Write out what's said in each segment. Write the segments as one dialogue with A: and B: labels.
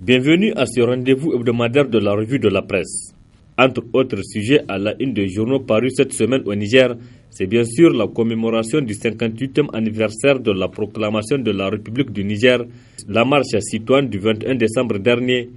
A: Bienvenue à ce rendez-vous hebdomadaire de la revue de la presse. Entre autres sujets à la une des journaux parus cette semaine au Niger, c'est bien sûr la commémoration du 58e anniversaire de la proclamation de la République du Niger, la marche citoyenne du 21 décembre dernier,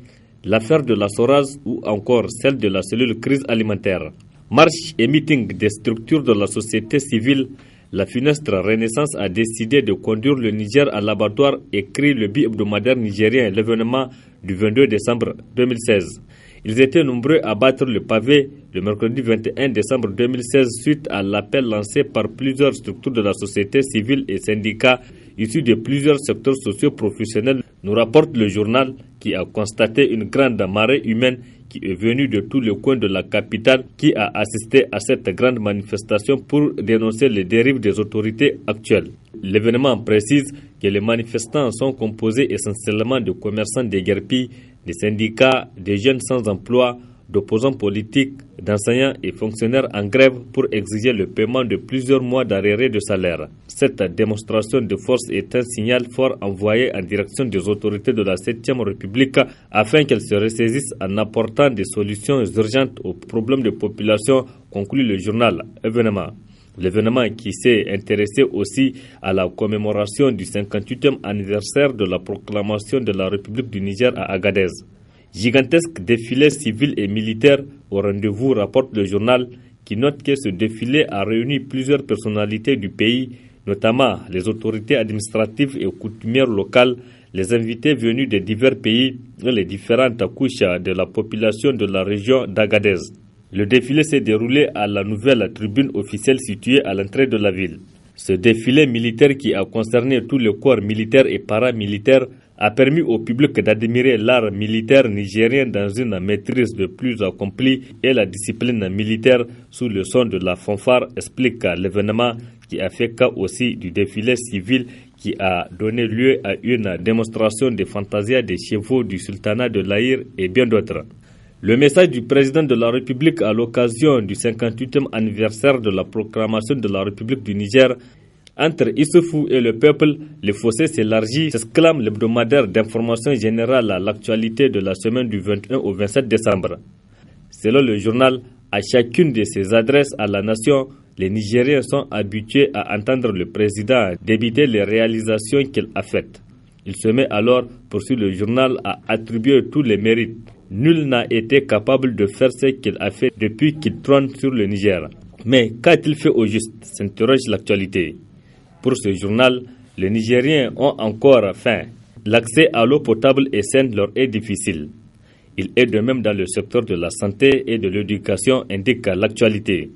A: l'affaire de la SORAS ou encore celle de la cellule crise alimentaire. Marche et meeting des structures de la société civile, la funeste Renaissance a décidé de conduire le Niger à l'abattoir, écrit le bi-hebdomadaire nigérien l'événement du 22 décembre 2016. Ils étaient nombreux à battre le pavé le mercredi 21 décembre 2016 suite à l'appel lancé par plusieurs structures de la société civile et syndicats issus de plusieurs secteurs socio-professionnels, nous rapporte le journal qui a constaté une grande marée humaine qui est venue de tous les coins de la capitale qui a assisté à cette grande manifestation pour dénoncer les dérives des autorités actuelles. L'événement précise que les manifestants sont composés essentiellement de commerçants déguerpis, des syndicats, des jeunes sans emploi, d'opposants politiques, d'enseignants et fonctionnaires en grève pour exiger le paiement de plusieurs mois d'arriérés de salaire. Cette démonstration de force est un signal fort envoyé en direction des autorités de la 7e République afin qu'elles se ressaisissent en apportant des solutions urgentes aux problèmes de population, conclut le journal Événement. L'événement qui s'est intéressé aussi à la commémoration du 58e anniversaire de la proclamation de la République du Niger à Agadez. Gigantesque défilé civil et militaire au rendez-vous, rapporte le journal qui note que ce défilé a réuni plusieurs personnalités du pays, notamment les autorités administratives et coutumières locales, les invités venus de divers pays et les différentes couches de la population de la région d'Agadez. Le défilé s'est déroulé à la nouvelle tribune officielle située à l'entrée de la ville. Ce défilé militaire qui a concerné tous les corps militaires et paramilitaires a permis au public d'admirer l'art militaire nigérien dans une maîtrise de plus accomplie et la discipline militaire sous le son de la fanfare, explique l'événement qui a fait cas aussi du défilé civil qui a donné lieu à une démonstration de fantasia des chevaux du sultanat de l'Aïr et bien d'autres. Le message du président de la République à l'occasion du 58e anniversaire de la proclamation de la République du Niger. Entre Issoufou et le peuple, le fossé s'élargit, s'exclame l'hebdomadaire d'information générale à l'actualité de la semaine du 21 au 27 décembre. Selon le journal, à chacune de ses adresses à la nation, les Nigériens sont habitués à entendre le président débiter les réalisations qu'il a faites. Il se met alors, poursuit le journal, à attribuer tous les mérites. Nul n'a été capable de faire ce qu'il a fait depuis qu'il trône sur le Niger. Mais qu'a-t-il fait au juste, s'interroge l'actualité. Pour ce journal, les Nigériens ont encore faim. L'accès à l'eau potable et saine leur est difficile. Il est de même dans le secteur de la santé et de l'éducation, indique l'actualité.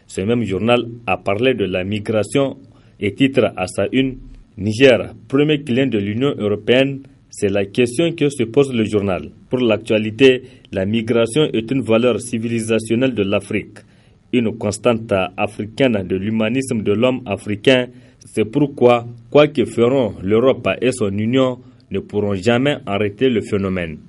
A: Ce même journal a parlé de la migration et titre à sa une « Niger, premier client de l'Union européenne ». C'est la question que se pose le journal. Pour l'actualité, la migration est une valeur civilisationnelle de l'Afrique, une constante africaine de l'humanisme de l'homme africain. C'est pourquoi, quoi que feront l'Europe et son Union, ne pourront jamais arrêter le phénomène.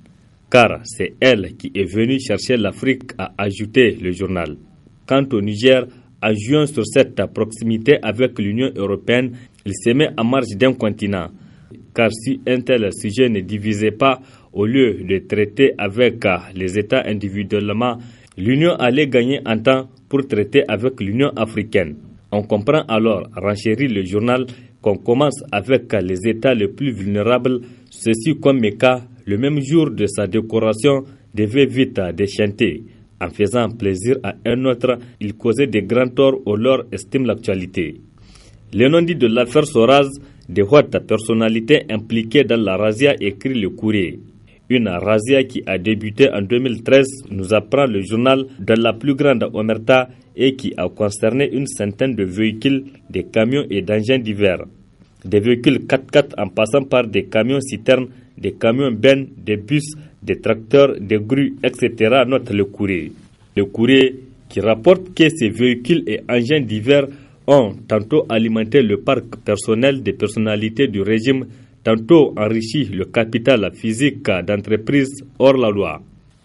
A: Car c'est elle qui est venue chercher l'Afrique, a ajouté le journal. Quant au Niger, en jouant sur cette proximité avec l'Union européenne, il se met en marge d'un continent. Car si un tel sujet ne divisait pas, au lieu de traiter avec les États individuellement, l'Union allait gagner en temps pour traiter avec l'Union africaine. On comprend alors, renchérit le journal, qu'on commence avec les États les plus vulnérables. Ceci comme Mecca, le même jour de sa décoration, devait vite déchanter. En faisant plaisir à un autre, il causait de grands torts au leur estime l'actualité. Le non-dit de l'affaire Soraz, des hautes personnalités impliquées dans la razzia, écrit le courrier. Une razzia qui a débuté en 2013, nous apprend le journal, dans la plus grande omerta et qui a concerné une centaine de véhicules, des camions et d'engins divers. Des véhicules 4x4 en passant par des camions citernes, des camions bennes, des bus, des tracteurs, des grues, etc. note le courrier. Le courrier qui rapporte que ces véhicules et engins divers ont tantôt alimenté le parc personnel des personnalités du régime, tantôt enrichi le capital physique d'entreprises hors la loi.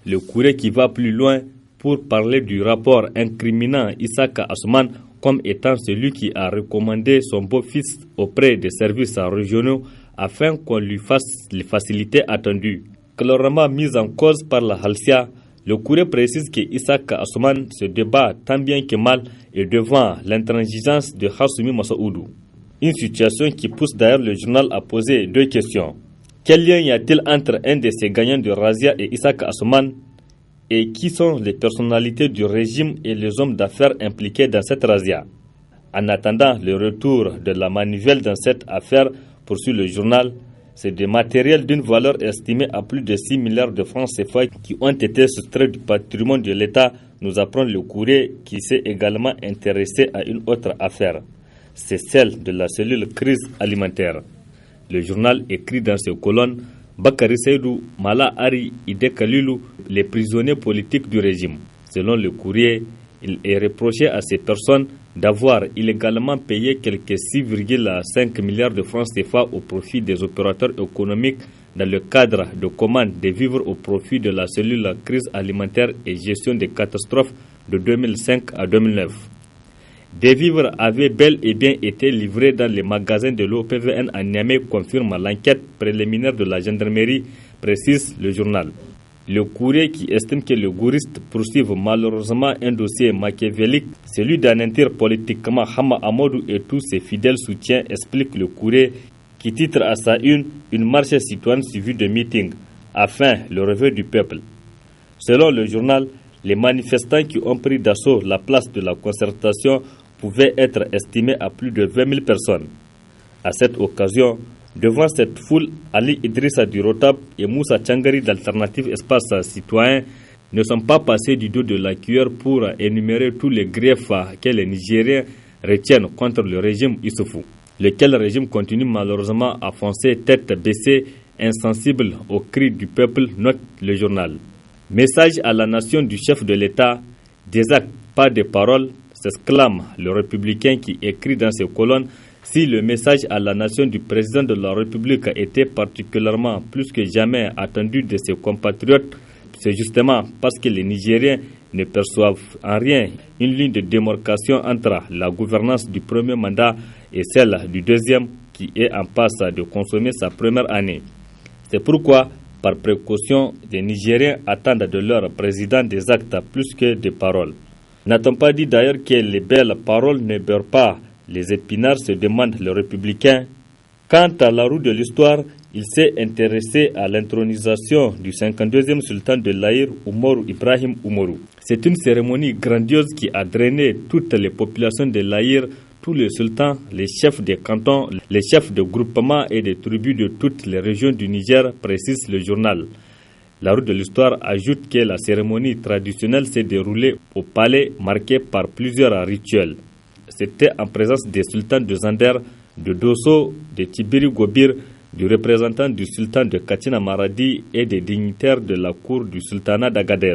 A: Le courrier qui va plus loin pour parler du rapport incriminant Issaka Asuman comme étant celui qui a recommandé son beau-fils auprès des services régionaux afin qu'on lui fasse les facilités attendues. clairement mise en cause par la Halcia, le courrier précise que Isaac Asuman se débat tant bien que mal et devant l'intransigeance de Hassoumi Massaoudou. Une situation qui pousse d'ailleurs le journal à poser deux questions. Quel lien y a-t-il entre un de ces gagnants de Razia et Isaac Asuman? Et qui sont les personnalités du régime et les hommes d'affaires impliqués dans cette Razia? En attendant le retour de la manivelle dans cette affaire, poursuit le journal, c'est des matériels d'une valeur estimée à plus de 6 milliards de francs CFA qui ont été soustraits du patrimoine de l'État, nous apprend le courrier qui s'est également intéressé à une autre affaire. C'est celle de la cellule crise alimentaire. Le journal écrit dans ses colonnes Bakary Seydou, Mala Ari, Ide Kalilou, les prisonniers politiques du régime. Selon le courrier, il est reproché à ces personnes d'avoir illégalement payé quelques 6,5 milliards de francs CFA au profit des opérateurs économiques dans le cadre de commandes de vivres au profit de la cellule crise alimentaire et gestion des catastrophes de 2005 à 2009. Des vivres avaient bel et bien été livrés dans les magasins de l'OPVN à Niamey, confirme l'enquête préliminaire de la gendarmerie, précise le journal. Le courrier qui estime que les gouristes poursuivent malheureusement un dossier machiavélique, celui d'anéantir politiquement Hama Amadou et tous ses fidèles soutiens, explique le courrier qui titre à sa une marche citoyenne suivie de meetings, afin le réveil du peuple. Selon le journal, les manifestants qui ont pris d'assaut la place de la concertation pouvaient être estimés à plus de 20 000 personnes. À cette occasion, devant cette foule, Ali Idrissa du Rotab et Moussa Tchangari d'Alternative Espace Citoyen ne sont pas passés du dos de la cuillère pour énumérer tous les griefs que les Nigériens retiennent contre le régime Issoufou, lequel régime continue malheureusement à foncer tête baissée, insensible aux cris du peuple, note le journal. Message à la nation du chef de l'État, des actes, pas des paroles, s'exclame le républicain qui écrit dans ses colonnes. Si le message à la nation du président de la République était particulièrement plus que jamais attendu de ses compatriotes, c'est justement parce que les Nigériens ne perçoivent en rien une ligne de démarcation entre la gouvernance du premier mandat et celle du deuxième qui est en passe de consommer sa première année. C'est pourquoi, par précaution, les Nigériens attendent de leur président des actes plus que des paroles. N'a-t-on pas dit d'ailleurs que les belles paroles ne beurrent pas les épinards, se demande le républicain. Quant à la roue de l'histoire, il s'est intéressé à l'intronisation du 52e sultan de l'Aïr, Oumarou Ibrahim Oumarou. C'est une cérémonie grandiose qui a drainé toutes les populations de l'Aïr, tous les sultans, les chefs des cantons, les chefs de groupements et des tribus de toutes les régions du Niger, précise le journal. La roue de l'histoire ajoute que la cérémonie traditionnelle s'est déroulée au palais marqué par plusieurs rituels. C'était en présence des sultans de Zander, de Dosso, de Tibiri Gobir, du représentant du sultan de Katina Maradi et des dignitaires de la cour du sultanat d'Agadez.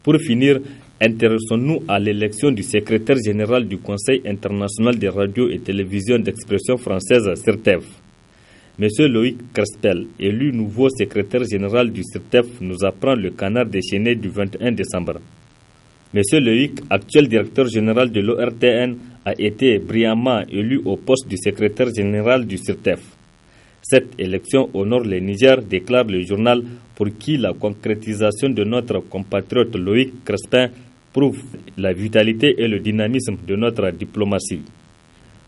A: Pour finir, intéressons-nous à l'élection du secrétaire général du Conseil international des radios et télévisions d'expression française, CIRTEF. M. Loïc Crespel, élu nouveau secrétaire général du CIRTEF, nous apprend le canard déchaîné du 21 décembre. M. Loïc, actuel directeur général de l'ORTN, a été brillamment élu au poste du secrétaire général du CIRTEF. Cette élection honore le Niger, déclare le journal, pour qui la concrétisation de notre compatriote Loïc Crespin prouve la vitalité et le dynamisme de notre diplomatie.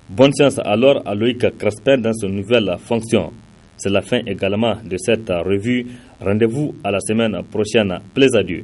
A: Bonne chance alors à Loïc Crespin dans sa nouvelle fonction. C'est la fin également de cette revue. Rendez-vous à la semaine prochaine. Plaise à Dieu.